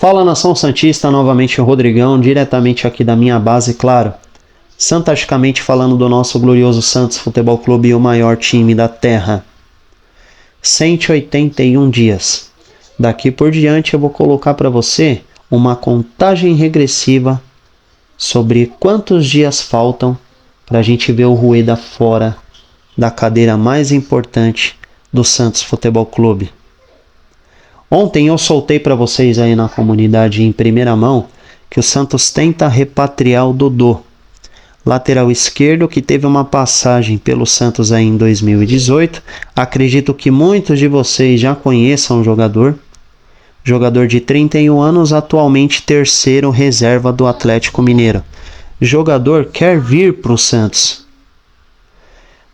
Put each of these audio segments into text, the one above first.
Fala, nação santista, novamente o Rodrigão, diretamente aqui da minha base, claro, santasticamente falando do nosso glorioso Santos Futebol Clube, o maior time da terra. 181 dias. Daqui por diante eu vou colocar para você uma contagem regressiva sobre quantos dias faltam para a gente ver o Rueda fora da cadeira mais importante do Santos Futebol Clube. Ontem eu soltei para vocês aí na comunidade em primeira mão que o Santos tenta repatriar o Dodô, lateral esquerdo que teve uma passagem pelo Santos aí em 2018. Acredito que muitos de vocês já conheçam o jogador de 31 anos, atualmente terceiro reserva do Atlético Mineiro. Jogador quer vir para o Santos.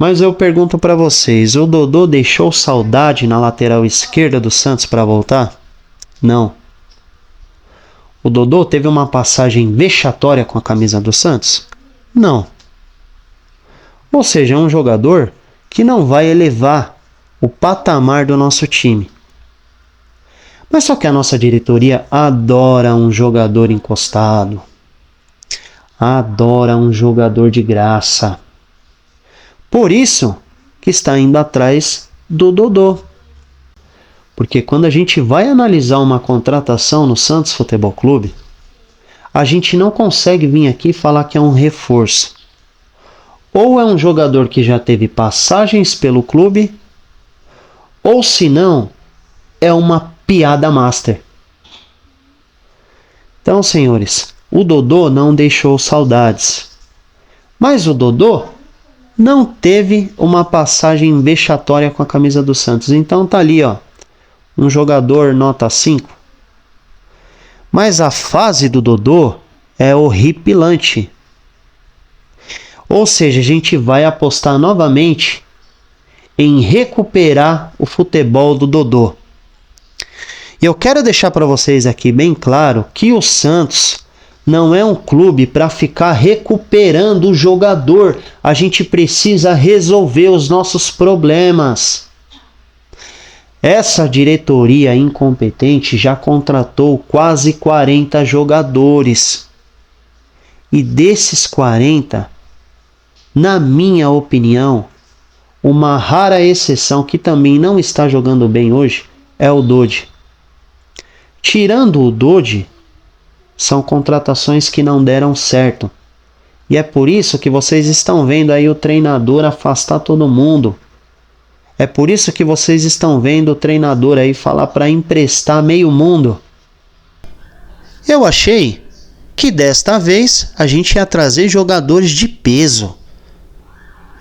Mas eu pergunto para vocês, o Dodô deixou saudade na lateral esquerda do Santos para voltar? Não. O Dodô teve uma passagem vexatória com a camisa do Santos? Não. Ou seja, é um jogador que não vai elevar o patamar do nosso time. Mas só que a nossa diretoria adora um jogador encostado. Adora um jogador de graça. Por isso que está indo atrás do Dodô. Porque quando a gente vai analisar uma contratação no Santos Futebol Clube, a gente não consegue vir aqui falar que é um reforço. Ou é um jogador que já teve passagens pelo clube, ou se não, é uma piada master. Então, senhores, o Dodô não deixou saudades. Mas o Dodô não teve uma passagem vexatória com a camisa do Santos. Então tá ali, ó, um jogador nota 5. Mas a fase do Dodô é horripilante. Ou seja, a gente vai apostar novamente em recuperar o futebol do Dodô. E eu quero deixar para vocês aqui bem claro que o Santos não é um clube para ficar recuperando o jogador. A gente precisa resolver os nossos problemas. Essa diretoria incompetente já contratou quase 40 jogadores. E desses 40, na minha opinião, uma rara exceção que também não está jogando bem hoje é o Dodi. Tirando o Dodi, são contratações que não deram certo. E é por isso que vocês estão vendo aí o treinador afastar todo mundo. É por isso que vocês estão vendo o treinador aí falar para emprestar meio mundo. Eu achei que desta vez a gente ia trazer jogadores de peso,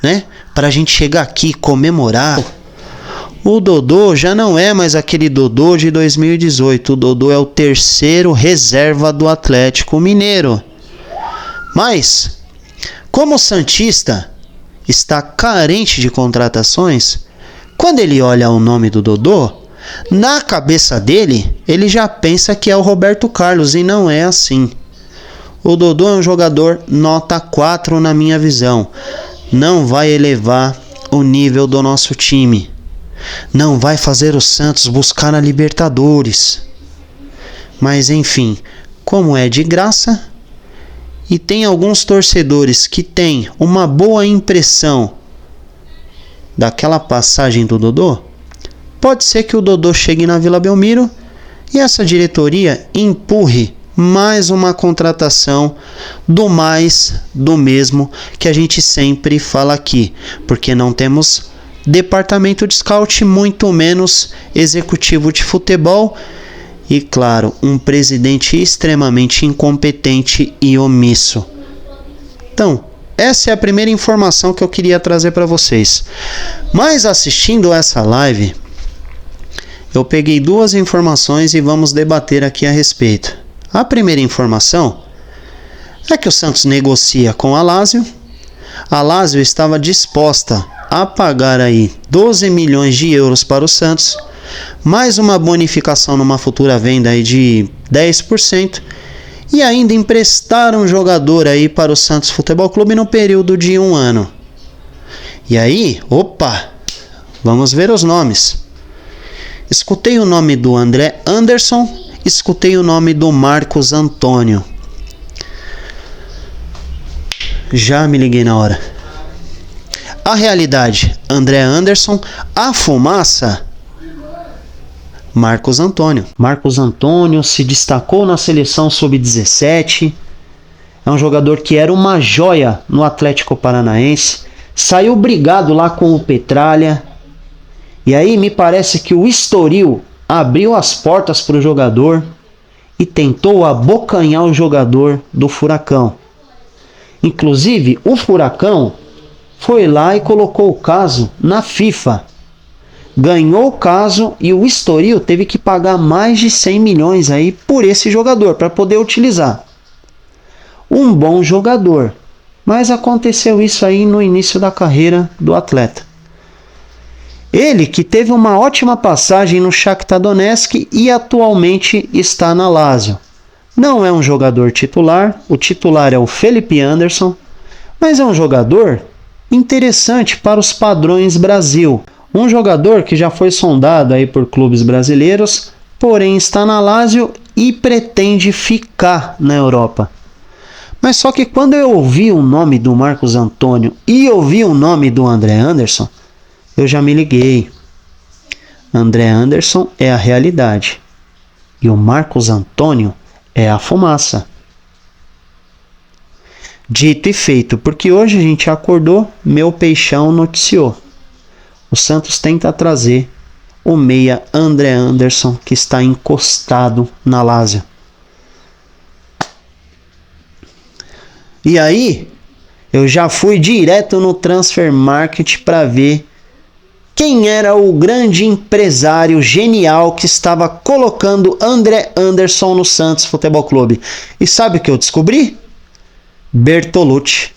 né? Para a gente chegar aqui e comemorar. O Dodô já não é mais aquele Dodô de 2018. O Dodô é o terceiro reserva do Atlético Mineiro. Mas, como o santista está carente de contratações, quando ele olha o nome do Dodô, na cabeça dele, ele já pensa que é o Roberto Carlos, e não é assim. O Dodô é um jogador nota 4 na minha visão. Não vai elevar o nível do nosso time. Não vai fazer o Santos buscar a Libertadores. Mas enfim, como é de graça e tem alguns torcedores que têm uma boa impressão daquela passagem do Dodô, pode ser que o Dodô chegue na Vila Belmiro e essa diretoria empurre mais uma contratação do mais do mesmo que a gente sempre fala aqui, porque não temos departamento de scout, muito menos executivo de futebol e, claro, um presidente extremamente incompetente e omisso. Então, essa é a primeira informação que eu queria trazer para vocês. Mas assistindo essa live, eu peguei duas informações e vamos debater aqui a respeito. A primeira informação é que o Santos negocia com a Lazio. A Lazio estava disposta a pagar aí 12 milhões de euros para o Santos, mais uma bonificação numa futura venda aí de 10%, e ainda emprestar um jogador aí para o Santos Futebol Clube no período de 1 ano. E aí, vamos ver os nomes. Escutei o nome do André Anderson escutei o nome do Marcos Antônio. Já me liguei na hora. A realidade, André Anderson. A fumaça, Marcos Antônio. Marcos Antônio se destacou na seleção sub-17. É um jogador que era uma joia no Atlético Paranaense. Saiu brigado lá com o Petralha. E aí me parece que o Estoril abriu as portas para o jogador e tentou abocanhar o jogador do Furacão. Inclusive, o Furacão foi lá e colocou o caso na FIFA. Ganhou o caso e o Estoril teve que pagar mais de 100 milhões aí por esse jogador para poder utilizar. Um bom jogador, mas aconteceu isso aí no início da carreira do atleta. Ele que teve uma ótima passagem no Shakhtar Donetsk e atualmente está na Lazio. Não é um jogador titular, o titular é o Felipe Anderson, mas é um jogador interessante para os padrões Brasil. Um jogador que já foi sondado aí por clubes brasileiros, porém está na Lazio e pretende ficar na Europa. Mas só que quando eu ouvi o nome do Marcos Antônio e ouvi o nome do André Anderson, eu já me liguei. André Anderson é a realidade e o Marcos Antônio é a fumaça. Dito e feito, porque hoje a gente acordou, meu peixão noticiou. O Santos tenta trazer o meia André Anderson, que está encostado na Lazio. E aí, eu já fui direto no Transfer Market para ver quem era o grande empresário genial que estava colocando André Anderson no Santos Futebol Clube. E sabe o que eu descobri? Bertolucci.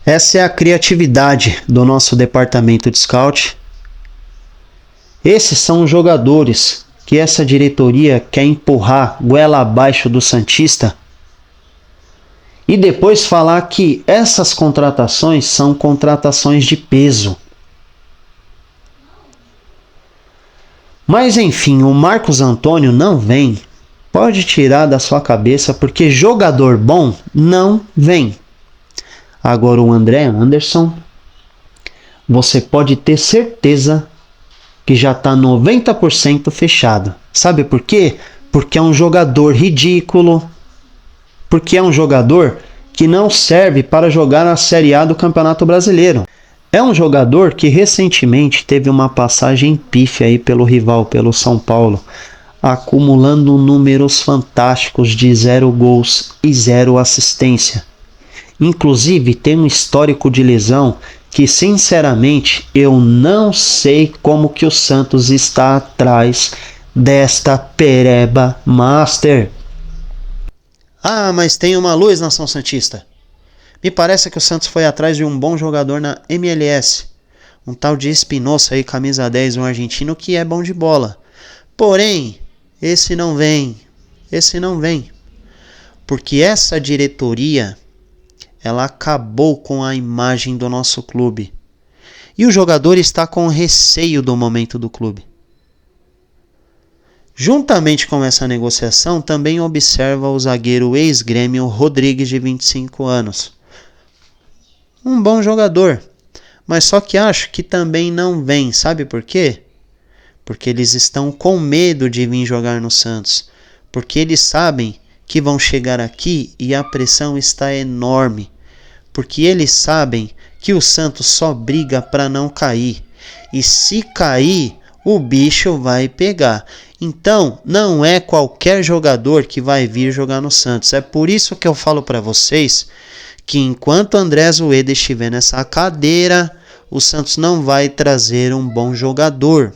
Essa é a criatividade do nosso departamento de scout. Esses são os jogadores que essa diretoria quer empurrar goela abaixo do santista e depois falar que essas contratações são contratações de peso. Mas enfim, o Marcos Antônio não vem. Pode tirar da sua cabeça, porque jogador bom não vem. Agora o André Anderson, você pode ter certeza que já está 90% fechado. Sabe por quê? Porque é um jogador ridículo. Porque é um jogador que não serve para jogar na Série A do Campeonato Brasileiro. É um jogador que recentemente teve uma passagem pífia aí pelo rival, pelo São Paulo, acumulando números fantásticos de 0 gols e 0 assistência. Inclusive tem um histórico de lesão que sinceramente eu não sei como que o Santos está atrás desta pereba master. Ah, mas tem uma luz, nação santista. Me parece que o Santos foi atrás de um bom jogador na MLS. Um tal de Espinosa aí, camisa 10, um argentino que é bom de bola. Porém, esse não vem. Esse não vem. Porque essa diretoria, ela acabou com a imagem do nosso clube. E o jogador está com receio do momento do clube. Juntamente com essa negociação, também observa o zagueiro ex-Grêmio Rodrigues, de 25 anos. Um bom jogador, mas só que acho que também não vem. Sabe por quê? Porque eles estão com medo de vir jogar no Santos. Porque eles sabem que vão chegar aqui e a pressão está enorme. Porque eles sabem que o Santos só briga para não cair. E se cair, o bicho vai pegar. Então, não é qualquer jogador que vai vir jogar no Santos. É por isso que eu falo para vocês que enquanto André Zueda estiver nessa cadeira, o Santos não vai trazer um bom jogador.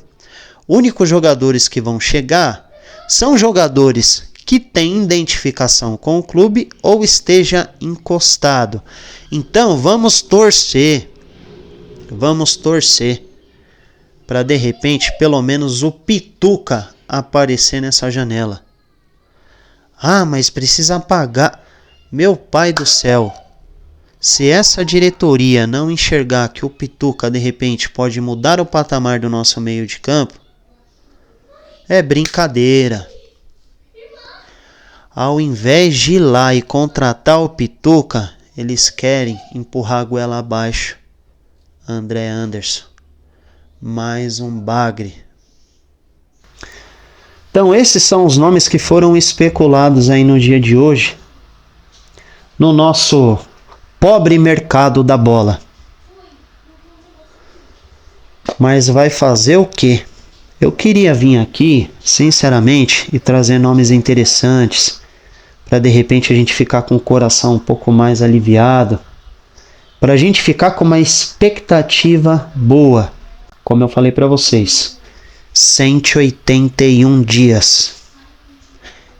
Únicos jogadores que vão chegar são jogadores que têm identificação com o clube ou esteja encostado. Então, vamos torcer para de repente pelo menos o Pituca aparecer nessa janela. Ah, mas precisa pagar. Meu pai do céu, Se essa diretoria não enxergar que o Pituca de repente pode mudar o patamar do nosso meio de campo, é brincadeira. Ao invés de ir lá e contratar o Pituca, eles querem empurrar a goela abaixo. André Anderson, mais um bagre. Então esses são os nomes que foram especulados aí no dia de hoje, no nosso pobre mercado da bola. Mas vai fazer o quê? Eu queria vir aqui, sinceramente, e trazer nomes interessantes, para de repente a gente ficar com o coração um pouco mais aliviado, para a gente ficar com uma expectativa boa, como eu falei para vocês. 181 dias.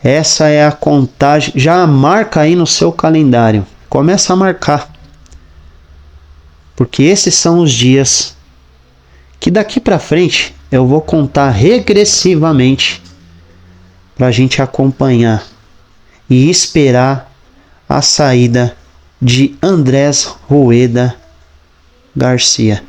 Essa é a contagem. Já marca aí no seu calendário. Começa a marcar. Porque esses são os dias que daqui para frente eu vou contar regressivamente para a gente acompanhar e esperar a saída de Andrés Rueda Garcia.